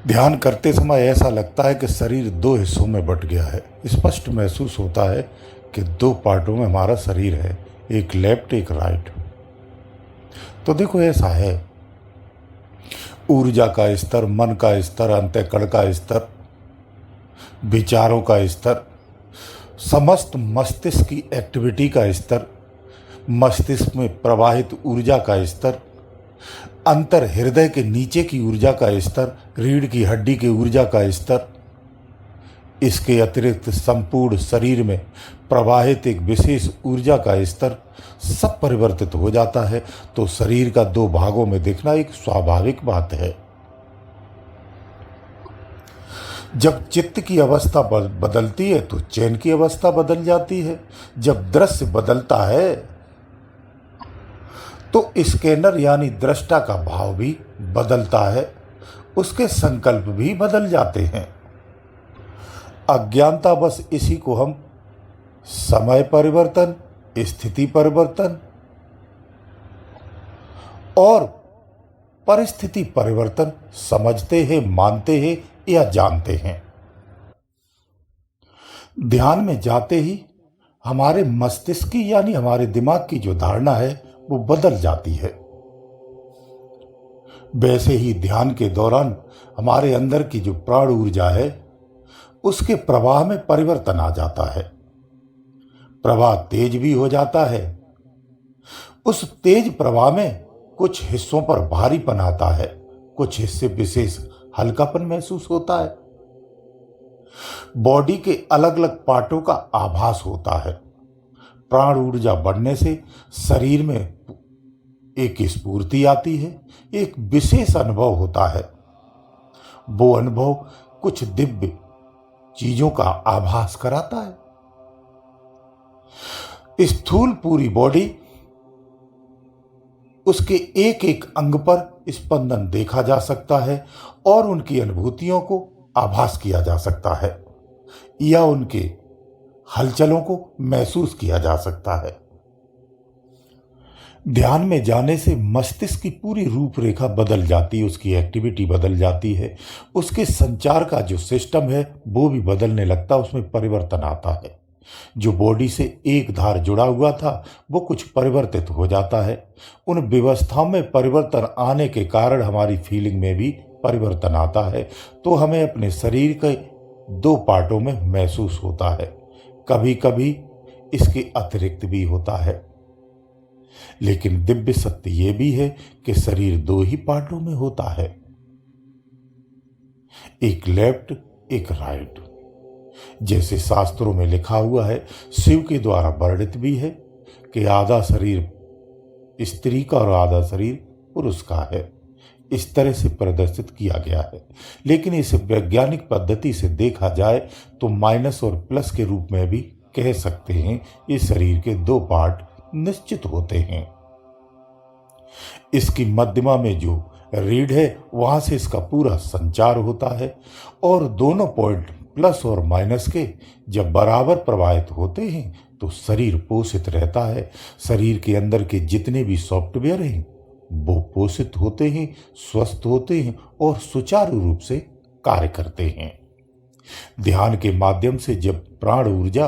ध्यान करते समय ऐसा लगता है कि शरीर दो हिस्सों में बंट गया है। स्पष्ट महसूस होता है कि दो पार्टों में हमारा शरीर है, एक लेफ्ट एक राइट। तो देखो ऐसा है, ऊर्जा का स्तर, मन का स्तर, अंतःकरण का स्तर, विचारों का स्तर, समस्त मस्तिष्क की एक्टिविटी का स्तर, मस्तिष्क में प्रवाहित ऊर्जा का स्तर, अंतर हृदय के नीचे की ऊर्जा का स्तर, रीढ़ की हड्डी की ऊर्जा का स्तर, इसके अतिरिक्त संपूर्ण शरीर में प्रवाहित एक विशेष ऊर्जा का स्तर सब परिवर्तित हो जाता है। तो शरीर का दो भागों में दिखना एक स्वाभाविक बात है। जब चित्त की अवस्था बदलती है तो चैन की अवस्था बदल जाती है। जब दृश्य बदलता है तो स्कैनर यानी दृष्टा का भाव भी बदलता है, उसके संकल्प भी बदल जाते हैं। अज्ञानता बस इसी को हम समय परिवर्तन, स्थिति परिवर्तन और परिस्थिति परिवर्तन समझते हैं, मानते हैं या जानते हैं। ध्यान में जाते ही हमारे मस्तिष्क की यानी हमारे दिमाग की जो धारणा है वो बदल जाती है। वैसे ही ध्यान के दौरान हमारे अंदर की जो प्राण ऊर्जा है उसके प्रवाह में परिवर्तन आ जाता है। प्रवाह तेज भी हो जाता है। उस तेज प्रवाह में कुछ हिस्सों पर भारीपन आता है, कुछ हिस्से विशेष हल्कापन महसूस होता है। बॉडी के अलग अलग पार्टों का आभास होता है। प्राण ऊर्जा बढ़ने से शरीर में एक स्फूर्ति आती है, एक विशेष अनुभव होता है। वो अनुभव कुछ दिव्य चीजों का आभास कराता है। स्थूल पूरी बॉडी, उसके एक एक अंग पर स्पंदन देखा जा सकता है और उनकी अनुभूतियों को आभास किया जा सकता है या उनके हलचलों को महसूस किया जा सकता है। ध्यान में जाने से मस्तिष्क की पूरी रूपरेखा बदल जाती है, उसकी एक्टिविटी बदल जाती है, उसके संचार का जो सिस्टम है वो भी बदलने लगता है, उसमें परिवर्तन आता है। जो बॉडी से एक धार जुड़ा हुआ था वो कुछ परिवर्तित हो जाता है। उन व्यवस्थाओं में परिवर्तन आने के कारण हमारी फीलिंग में भी परिवर्तन आता है। तो हमें अपने शरीर के दो पार्टों में महसूस होता है, कभी कभी इसके अतिरिक्त भी होता है। लेकिन दिव्य सत्य यह भी है कि शरीर दो ही पार्टों में होता है, एक लेफ्ट एक राइट। जैसे शास्त्रों में लिखा हुआ है, शिव के द्वारा वर्णित भी है कि आधा शरीर स्त्री का और आधा शरीर पुरुष का है। इस तरह से प्रदर्शित किया गया है। लेकिन इसे वैज्ञानिक पद्धति से देखा जाए तो माइनस और प्लस के रूप में भी कह सकते हैं। इस शरीर के दो पार्ट निश्चित होते हैं। इसकी मध्यमा में जो रीढ़ है वहां से इसका पूरा संचार होता है और दोनों पॉइंट प्लस और माइनस के जब बराबर प्रवाहित होते हैं तो शरीर पोषित रहता है। शरीर के अंदर के जितने भी सॉफ्टवेयर हैं वो पोषित होते हैं, स्वस्थ होते हैं और सुचारू रूप से कार्य करते हैं। ध्यान के माध्यम से जब प्राण ऊर्जा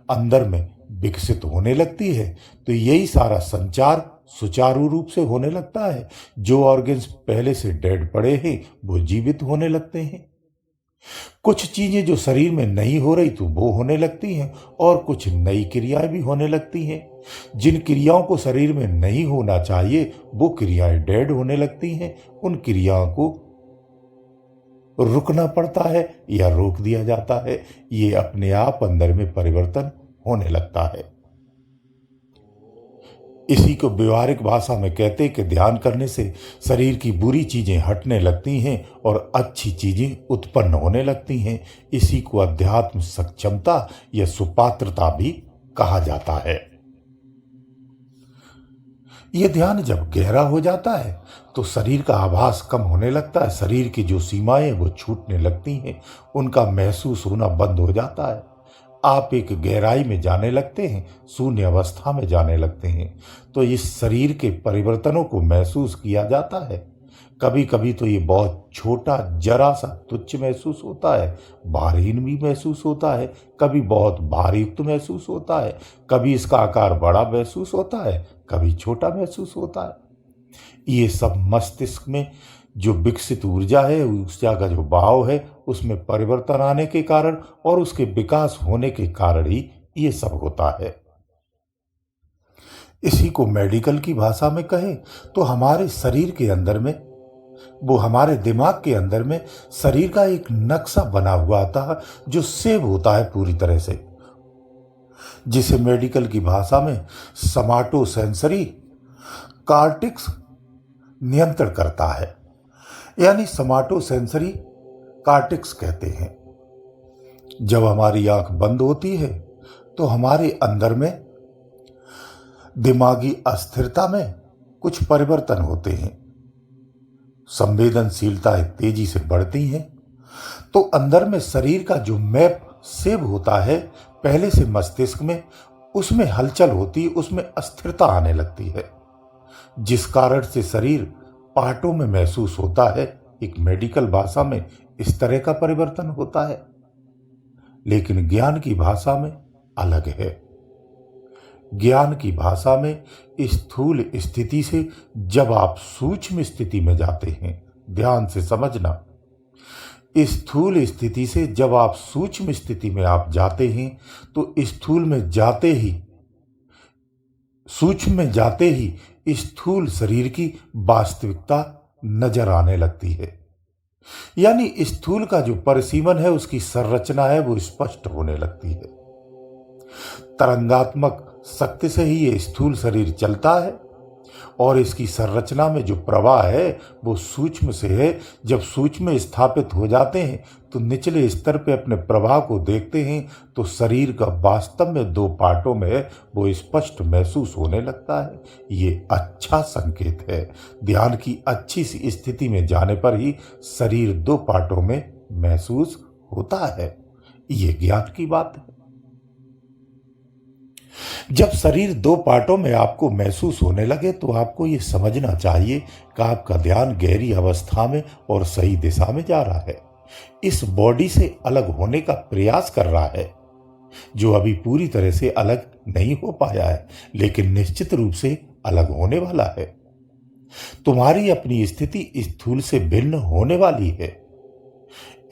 अंदर में विकसित होने लगती है तो यही सारा संचार सुचारू रूप से होने लगता है। जो ऑर्गन्स पहले से डेड पड़े हैं वो जीवित होने लगते हैं। कुछ चीजें जो शरीर में नहीं हो रही तो वो होने लगती हैं और कुछ नई क्रियाएं भी होने लगती हैं। जिन क्रियाओं को शरीर में नहीं होना चाहिए वो क्रियाएं डेड होने लगती हैं। उन क्रियाओं को रुकना पड़ता है या रोक दिया जाता है। ये अपने आप अंदर में परिवर्तन होने लगता है। इसी को व्यवहारिक भाषा में कहते हैं कि ध्यान करने से शरीर की बुरी चीजें हटने लगती हैं और अच्छी चीजें उत्पन्न होने लगती हैं। इसी को अध्यात्म सक्षमता या सुपात्रता भी कहा जाता है। यह ध्यान जब गहरा हो जाता है तो शरीर का आभास कम होने लगता है। शरीर की जो सीमाएं वो छूटने लगती हैं, उनका महसूस होना बंद हो जाता है। आप एक गहराई में जाने लगते हैं, शून्य अवस्था में जाने लगते हैं। तो इस शरीर के परिवर्तनों को महसूस किया जाता है। कभी कभी तो ये बहुत छोटा जरा सा तुच्छ महसूस होता है, भारहीन भी महसूस होता है, कभी बहुत भारयुक्त महसूस होता है, कभी इसका आकार बड़ा महसूस होता है, कभी छोटा महसूस होता है। ये सब मस्तिष्क में जो विकसित ऊर्जा है, ऊर्जा का जो भाव है, उसमें परिवर्तन आने के कारण और उसके विकास होने के कारण ही ये सब होता है। इसी को मेडिकल की भाषा में कहें तो हमारे शरीर के अंदर में, वो हमारे दिमाग के अंदर में शरीर का एक नक्शा बना हुआ था जो सेव होता है पूरी तरह से, जिसे मेडिकल की भाषा में समाटोसेंसरी कार्टेक्स नियंत्रण करता है, यानी समाटोसेंसरी कार्टेक्स कहते हैं। जब हमारी आंख बंद होती है तो हमारे अंदर में दिमागी अस्थिरता में कुछ परिवर्तन होते हैं, संवेदनशीलताएं तेजी से बढ़ती हैं, तो अंदर में शरीर का जो मैप सेव होता है पहले से मस्तिष्क में, उसमें हलचल होती, उसमें अस्थिरता आने लगती है, जिस कारण से शरीर पार्टों में महसूस होता है। एक मेडिकल भाषा में इस तरह का परिवर्तन होता है, लेकिन ज्ञान की भाषा में अलग है। ज्ञान की भाषा में स्थूल स्थिति से जब आप सूक्ष्म स्थिति में जाते हैं, ध्यान से समझना, स्थूल स्थिति से जब आप सूक्ष्म स्थिति में आप जाते हैं तो स्थूल में जाते ही, सूक्ष्म में जाते ही स्थूल शरीर की वास्तविकता नजर आने लगती है, यानी स्थूल का जो परिसीमन है, उसकी संरचना है, वो स्पष्ट होने लगती है। तरंगात्मक शक्ति से ही ये स्थूल शरीर चलता है और इसकी संरचना में जो प्रवाह है वो सूक्ष्म से है। जब सूक्ष्म में स्थापित हो जाते हैं तो निचले स्तर पे अपने प्रवाह को देखते हैं तो शरीर का वास्तव में दो पार्टों में है, वो स्पष्ट महसूस होने लगता है। ये अच्छा संकेत है। ध्यान की अच्छी सी स्थिति में जाने पर ही शरीर दो पार्टों में महसूस होता है। ये ज्ञान की बात है। जब शरीर दो पार्टों में आपको महसूस होने लगे तो आपको ये समझना चाहिए कि आपका ध्यान गहरी अवस्था में और सही दिशा में जा रहा है, इस बॉडी से अलग होने का प्रयास कर रहा है, जो अभी पूरी तरह से अलग नहीं हो पाया है, लेकिन निश्चित रूप से अलग होने वाला है। तुम्हारी अपनी स्थिति स्थूल से भिन्न होने वाली है।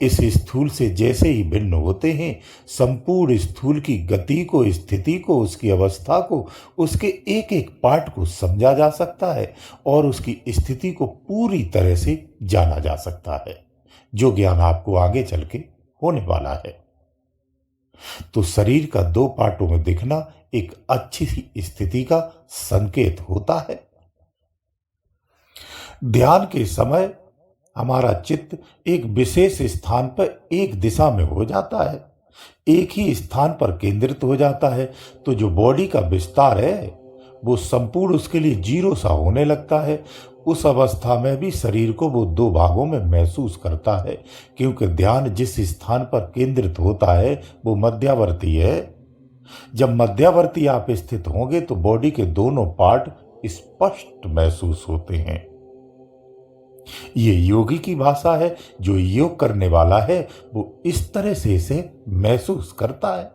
इस स्थूल से जैसे ही भिन्न होते हैं, संपूर्ण स्थूल की गति को, स्थिति को, उसकी अवस्था को, उसके एक एक पार्ट को समझा जा सकता है और उसकी स्थिति को पूरी तरह से जाना जा सकता है, जो ज्ञान आपको आगे चल के होने वाला है। तो शरीर का दो पार्टों में दिखना एक अच्छी सी स्थिति का संकेत होता है। ध्यान के समय हमारा चित्त एक विशेष स्थान पर एक दिशा में हो जाता है, एक ही स्थान पर केंद्रित हो जाता है, तो जो बॉडी का विस्तार है वो संपूर्ण उसके लिए जीरो सा होने लगता है। उस अवस्था में भी शरीर को वो दो भागों में महसूस करता है, क्योंकि ध्यान जिस स्थान पर केंद्रित होता है वो मध्यावर्ती है। जब मध्यावर्ती आप स्थित होंगे तो बॉडी के दोनों पार्ट स्पष्ट महसूस होते हैं। ये योगी की भाषा है। जो योग करने वाला है वो इस तरह से इसे महसूस करता है,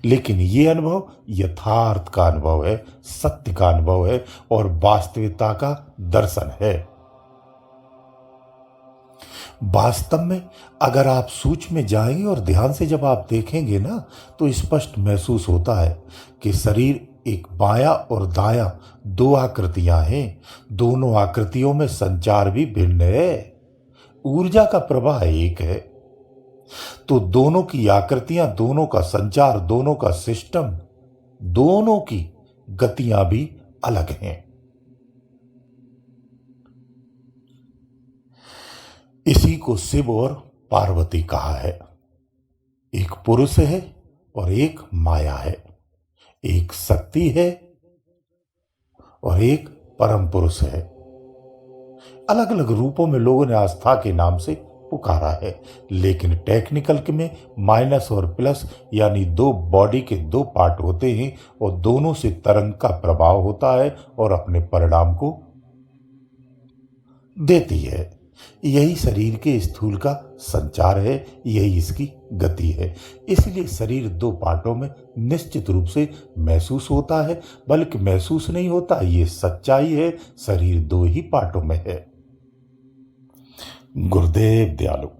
लेकिन ये अनुभव यथार्थ का अनुभव है, सत्य का अनुभव है और वास्तविकता का दर्शन है। वास्तव में अगर आप सूक्ष्म में जाएंगे और ध्यान से जब आप देखेंगे ना, तो स्पष्ट महसूस होता है कि शरीर एक बायां और दायां दो आकृतियां हैं। दोनों आकृतियों में संचार भी भिन्न है, ऊर्जा का प्रवाह एक है, तो दोनों की आकृतियां, दोनों का संचार, दोनों का सिस्टम, दोनों की गतियां भी अलग हैं। इसी को शिव और पार्वती कहा है। एक पुरुष है और एक माया है, एक शक्ति है और एक परम पुरुष है। अलग अलग रूपों में लोगों ने आस्था के नाम से पुकारा है, लेकिन टेक्निकल में माइनस और प्लस यानी दो बॉडी के दो पार्ट होते हैं और दोनों से तरंग का प्रभाव होता है और अपने परिणाम को देती है। यही शरीर के स्थूल का संचार है, यही इसकी गति है। इसलिए शरीर दो पार्टों में निश्चित रूप से महसूस होता है, बल्कि महसूस नहीं होता, ये सच्चाई है। शरीर दो ही पार्टों में है। गुरुदेव दयालु।